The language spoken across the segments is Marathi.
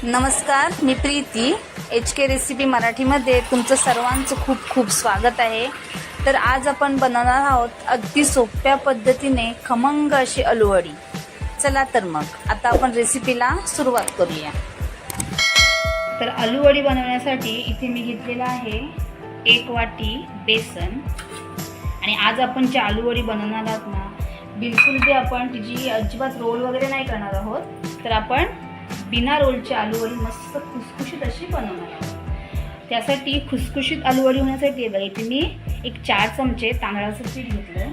नमस्कार, मी प्रीती. HK रेसिपी मराठीमध्ये तुमचं सर्वांचं खूप खूप स्वागत आहे. तर आज आपण बनवणार आहोत अगदी सोप्या पद्धतीने खमंग अशी आलूवडी. चला तर मग आता आपण रेसिपीला सुरुवात करूया. तर आलूवडी बनवण्यासाठी इथे मी घेतलेला आहे 1 वाटी बेसन. आणि आज आपण जी आलूवडी बनवणार आहोत ना, बिलकुल बी आपण तिची अजिबात रोल वगैरे नाही करणार आहोत. तर आपण बिना रोलची आलूवडी मस्त खुसखुशीत अशी बनवणार आहोत. त्यासाठी खुसखुशीत आलूवडी होण्यासाठी बघा इथे मी 4 चमचे तांदळाचं पीठ घेतलं.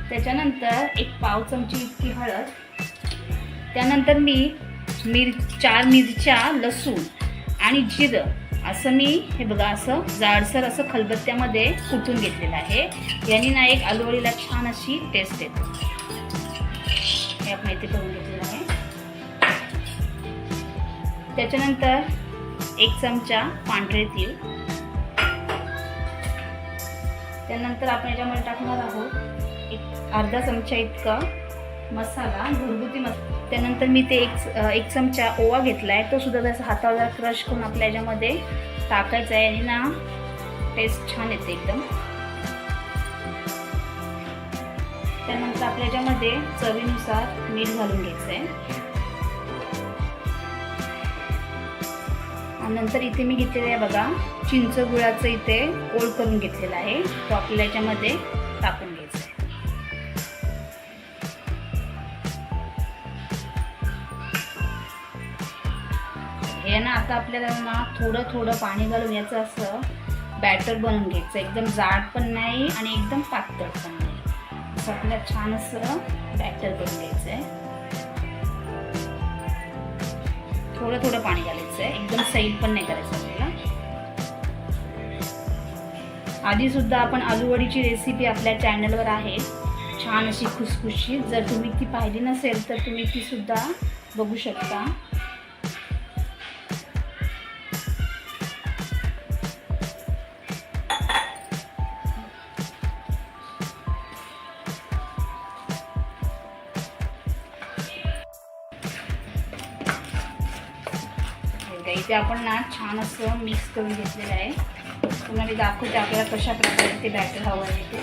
त्याच्यानंतर 1 पाव चमची इतकी हळद. त्यानंतर मी 4 मिरच्या, लसूण आणि जिरं असं मी हे बघा असं जाडसर असं खलबत्त्यामध्ये कुटून घेतलेलं आहे. याने ना एक आलूवडीला छान अशी टेस्ट येते. हे आपण इथे करून घेतलेलं आहे. त्याच्यानंतर 1 चमचा पांढरे तीळ. त्यानंतर आपण याच्यामध्ये टाकणार आहोत अर्धा चमचा इतका मसाला, घरगुती मसाला. त्यानंतर मी ते एक चमचा ओवा घेतला आहे. तो सुद्धा त्याचा हातावर क्रश करून आपल्या याच्यामध्ये टाकायचा आहे आणि ना टेस्ट छान येते एकदम. त्यानंतर आपल्या याच्यामध्ये चवीनुसार मीठ घालून घ्यायचं आहे. आणि नंतर इथे मी घेतलेलं आहे बघा चिंच गुळाचं इथे ओळ करून घेतलेला आहे. तो आपल्या याच्यामध्ये टाकून घ्यायचा आहे. हे ना आता आपल्याला ना थोडं थोडं पाणी घालून याचं असं बॅटर बनवून घ्यायचं. एकदम जाड पण नाही आणि एकदम पातळ पण नाही. असं आपल्याला छान असं बॅटर करून घ्यायचं आहे. थोडं थोडं पाणी घालायचं आहे, एकदम सैल पण नाही करायचं आपल्याला. आधी सुद्धा आपण आलूवडीची रेसिपी आपल्या चॅनलवर आहे, छान अशी खुसखुशीत. जर तुम्ही ती पाहिली नसेल तर तुम्ही ती सुद्धा बघू शकता. इथे आपण ना छान असं मिक्स करून घेतलेलं आहे. तुम्हाला मी दाखवते आपल्याला कशा प्रकारे ते बॅटर हवं आहे ते.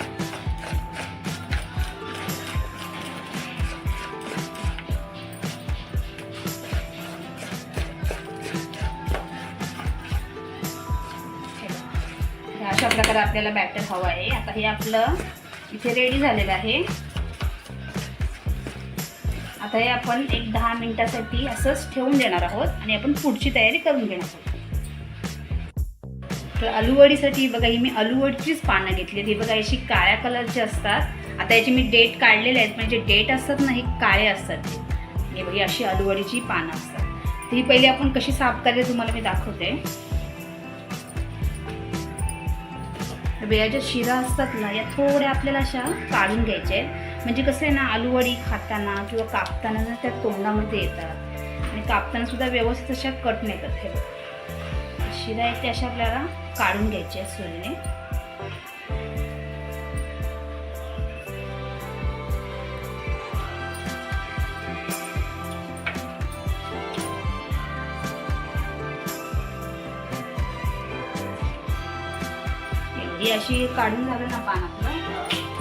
अशा प्रकारे आपल्याला बॅटर हवं आहे. आता हे आपलं इथे रेडी झालेलं आहे. आता हे आपण 10 मिनिटासाठी असंच ठेवून देणार आहोत आणि आपण पुढची तयारी करून घेणार आहोत. तर आलूवडीसाठी बघा ही मी आलूवडीचीच पानं घेतली. ती बघा अशी काळ्या कलरची असतात. आता याची मी डेट काढलेले आहेत, म्हणजे डेट असतात ना हे काळे असतात. हे बघा अशी आलूवडीची पानं असतात. तर ही पहिली आपण कशी साफ करायची तुम्हाला मी दाखवते. या ज्या शिरा असतात ना या थोड्या आपल्याला अशा काढून घ्यायच्या आहेत. म्हणजे कसं आहे ना आलूवडी खाताना किंवा कापताना ना त्या तोंडामध्ये येतात आणि कापताना सुद्धा व्यवस्थित अशा कट नाही करत. शिरा आहेत त्या अशा आपल्याला काढून घ्यायच्या आहेत सुरीने. ही अशी काढून झालं ना पान आपलं,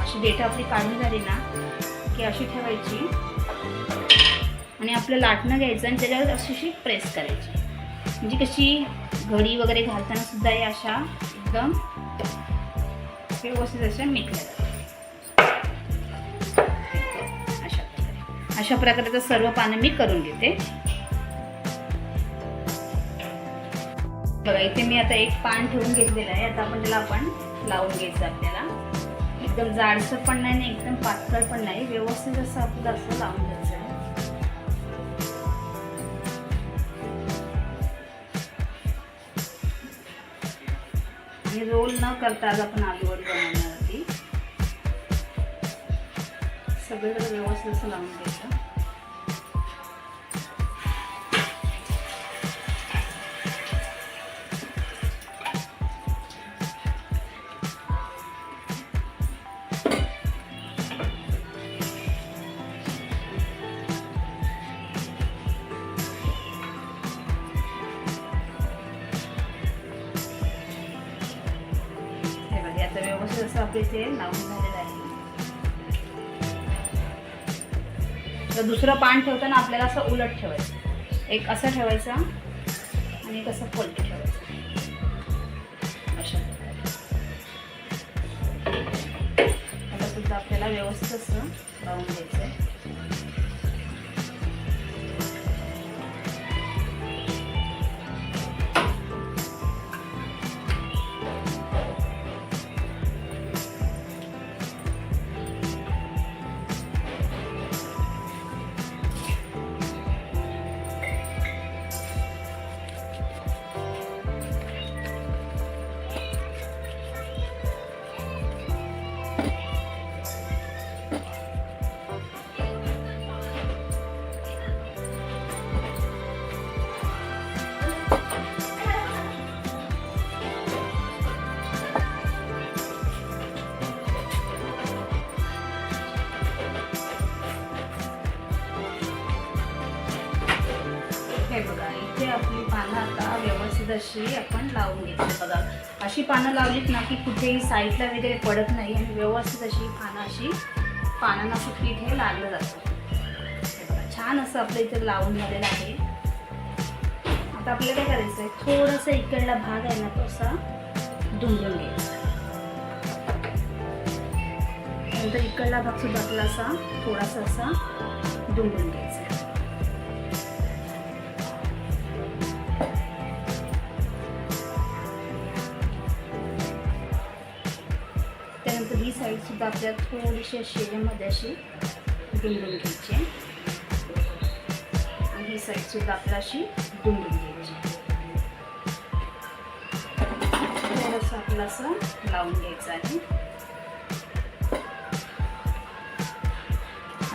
अशी देठ आपली काढून झाली ना की अशी ठेवायची आणि आपलं लाटणं घ्यायचं आणि त्याच्यावर अशी प्रेस करायची. म्हणजे कशी घडी वगैरे घालताना सुद्धा या अशा एकदम व्यवस्थित अशा मिटल्या जातात. अशा प्रकारे तर सर्व पानं मी करून घेते. बघा इथे मी आता 1 पान ठेवून घेतलेलं आहे. आता आपण त्याला लावून घ्यायचं. आपल्याला एकदम जाडसर पण नाही आणि एकदम पातळ पण नाही, व्यवस्थित असं आपलं असं लावून घ्यायचं आहे. आणि रोल न करता आज आपण आलूवडी बनवणार होती. सगळीकडे व्यवस्थित असं लावून घ्यायचं. असं आपले ते लावून झालेलं आहे. तर दुसरं पान ठेवताना आपल्याला असं उलट ठेवायचं, एक असं ठेवायचा आणि एक असं पलटी ठेवायचं अशा प्रकारे. आता सुद्धा आपल्याला व्यवस्थित असं लावून घ्यायचं आहे. हे बघा, इथे आपली पानं आता व्यवस्थित अशी आपण लावून घेतली. बघा, अशी पानं लावलीत ना की कुठेही साईडला वगैरे पडत नाही आणि व्यवस्थित अशी पानांना असं पीठ हे लागलं जातं. हे बघा, छान असं आपलं इथे लावून झालेलं आहे. आता आपल्याला काय करायचं आहे, थोडंसं इकडला भाग आहे ना तो असा दुमडून घ्यायचा. नंतर इकडला भाग सुद्धा आपला असा थोडासा असा दुमडून घ्यायचा. त्यानंतर ही साईड सुद्धा आपल्याला थोडीशी शेल्यामध्ये अशी दुमडून घ्यायची आणि ही साईड सुद्धा आपल्याला अशी दुमडून घ्यायची. थोडंसं आपलं असं लावून घ्यायचं आहे.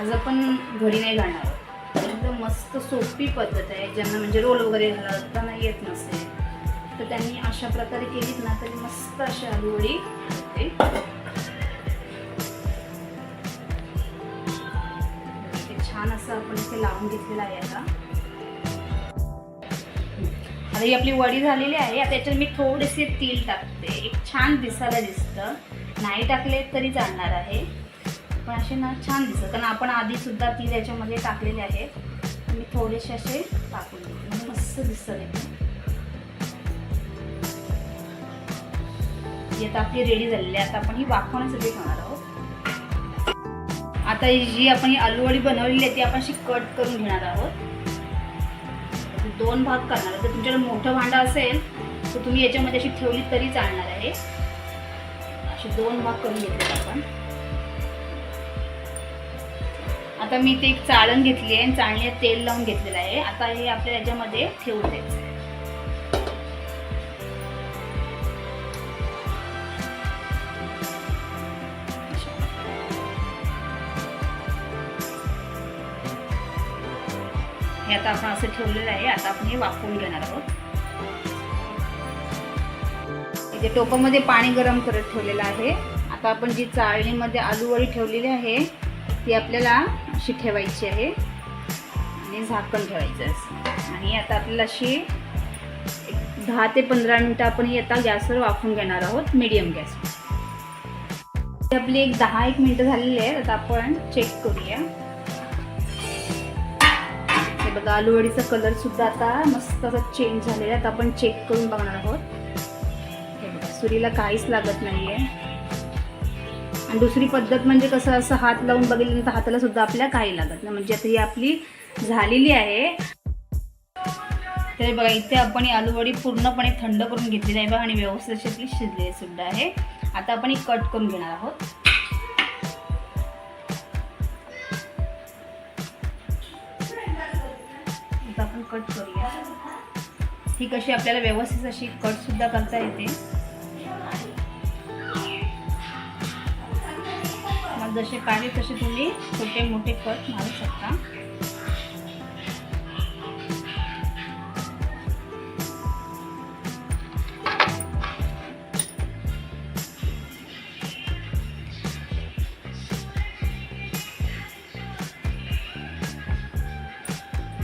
आज आपण घडी नाही घालणार, एकदम मस्त सोपी पद्धत आहे. ज्यांना म्हणजे रोल वगैरे घालताना येत नसेल तर त्यांनी अशा प्रकारे केलीत ना तरी मस्त अशी आलूवडी होते. छान असं आपण इथे लावून घेतलेलं आहे. आता ही आपली वडी झालेली आहे. आता याच्यात मी थोडेसे तेल टाकते, एक छान दिसायला दिसतं. नाही टाकले तरी चालणार आहे, पण असे ना छान दिसतं, कारण आपण आधी सुद्धा ती त्याच्यामध्ये टाकलेले आहेत. मी थोडेसे असे टाकून घेते म्हणजे मस्त दिसतं येते. आता आपली रेडी झालेली आहे. आता आपण ही वाफवण्यासाठी ठेवणार आहोत. आता जी आपण ही आलूवडी बनवलेली आहे ती आपण अशी कट करून घेणार आहोत. 2 भाग करणार आहोत. जर तुमच्याकडे मोठं भांडं असेल तर तुम्ही याच्यामध्ये अशी ठेवली तरी चालणार आहे. असे 2 भाग करून घेतले आपण. आता मी ते एक चाळण घेतली आहे आणि चाळणीत तेल लावून घेतलेलं आहे. आता हे आपल्याला याच्यामध्ये ठेवून द्यायचं आहे. हे आता आपण असं ठेवलेलं आहे. आता आपण हे वाफवून घेणार आहोत. इथे टोपामध्ये पाणी गरम करत ठेवलेलं आहे. आता आपण जी चाळणीमध्ये आलूवडी ठेवलेली आहे ती आपल्याला अशी ठेवायची आहे आणि झाकण ठेवायचं आहे. आणि आता आपल्याला अशी 10 ते 15 मिनटं आपण ही आता गॅसवर वाफवून घेणार आहोत, मीडियम गॅसवर. आपली एक 10-1 मिनटं झालेली आहे. आता आपण चेक करूया. बघा, आलूवडीचा कलर सुद्धा आता मस्त असा चेंज झालेला आहे. आता आपण चेक करून बघणार आहोत. हे बघा, सुरीला काहीच लागत नाहीये. आणि दुसरी पद्धत म्हणजे कसं, असं हात लावून बघितल्यानंतर हाताला सुद्धा आपल्याला काही लागत नाही. म्हणजे आता ही आपली झालेली आहे. तर बघा, इथे आपण ही आलूवडी पूर्णपणे थंड करून घेतलेली आहे बघा, आणि व्यवस्थित अशी आपली शिजलेली सुद्धा आहे. आता आपण ही कट करून घेणार आहोत. आपण कट करूया. ही कशी आपल्याला व्यवस्थित अशी कट सुद्धा करता येते. मग जसे पाहिजे तसे तुम्ही छोटे मोठे कट मारू शकता.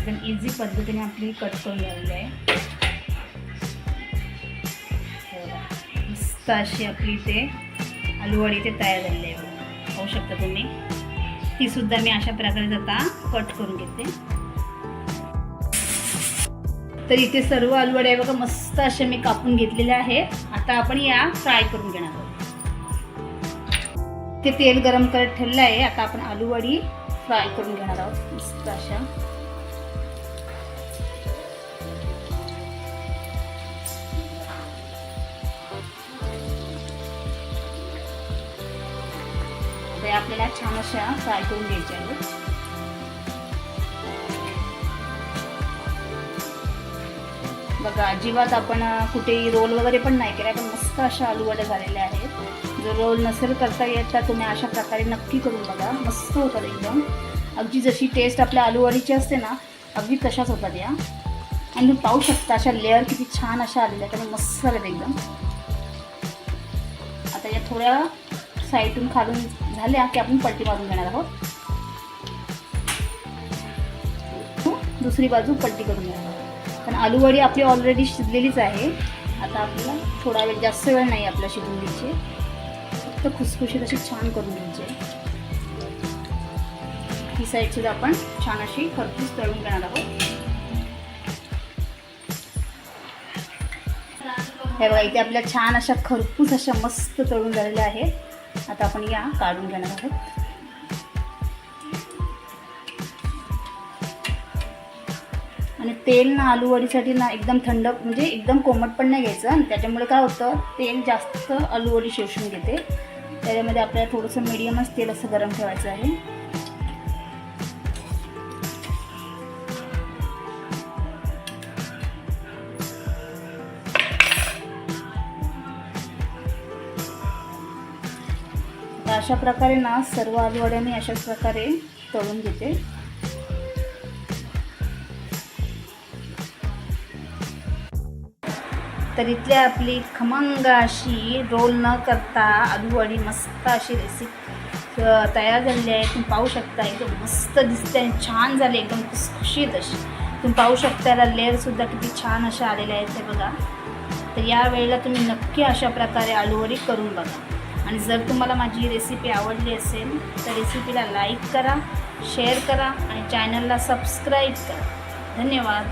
एकदम इझी पद्धतीने आपली कट करून झालेली आहे. मस्त अशी आपली ते आलूवडी ते तयार झालेली आहे बघा, पाहू शकता तुम्ही. ती सुद्धा मी अशा प्रकारे आता कट करून घेते. तर इथे सर्व आलूवडे आहे बघा, मस्त असे मी कापून घेतलेले आहेत. आता आपण या फ्राय करून घेणार आहोत. ते तेल गरम करत ठेवलं आहे. आता आपण आलूवडी फ्राय करून घेणार आहोत मस्त अशा. आपल्याला छान अशा फ्राय करून घ्यायच्या आहेत. बघा, अजिबात आपण कुठेही रोल वगैरे पण नाही केला, पण मस्त अशा आलूवड्या झालेल्या आहेत. जर रोल नसेल करता येत तर तुम्ही अशा प्रकारे नक्की करून बघा, मस्त होतात एकदम. अगदी जशी टेस्ट आपल्या आलूवडीची असते ना, अगदी तशाच होतात या. आणि तुम्ही पाहू शकता अशा लेअर किती छान अशा आलेल्या आहेत, त्यामुळे मस्त झाल्यात एकदम. आता या थोड्या साईडून खालून झाल्या की आपण पलटी मारून घेणार आहोत. दुसरी बाजू पलटी करून घेणार आहोत, कारण आलूवडी आपली ऑलरेडी शिजलेलीच आहे. आता आपल्याला थोडा वेळ, जास्त वेळ नाही आपल्याला शिजवून घ्यायची, फक्त खुसखुशीत अशी छान करून घ्यायची. ही साईड सुद्धा आपण छान अशी खरपूस तळून घेणार आहोत. हे बघा, इथे आपल्या छान अशा खरपूस अशा मस्त तळून झालेल्या आहेत. आता आपण या काढून घेणार आहोत. आणि तेल ना आलूवडीसाठी ना एकदम थंड, म्हणजे एकदम कोमट पण नाही घ्यायचं. आणि त्याच्यामुळे काय होतं, तेल जास्त आलूवडी शोषून घेते. त्याच्यामध्ये आपल्याला थोडंसं मीडियमच तेल असं गरम ठेवायचं आहे. अशा प्रकारे ना सर्व आलूवड्या मी अशाच प्रकारे तळून घेते. तर इथली आपली खमंग अशी रोल न करता आलूवडी मस्त अशी रेसिपी तयार झालेली आहे. तुम्ही पाहू शकता, एकदम मस्त दिसते आणि छान झाली, एकदम खुसखुशीत अशी. तुम्ही पाहू शकता याला लेअरसुद्धा किती छान अशा आलेल्या आहेत हे बघा. तर या वेळेला तुम्ही नक्की अशा प्रकारे आलूवडी करून बघा. आणि जर तुम्हाला माझी रेसिपी आवडली असेल तर रेसिपीला लाईक करा, शेअर करा आणि चॅनलला सबस्क्राईब करा. धन्यवाद.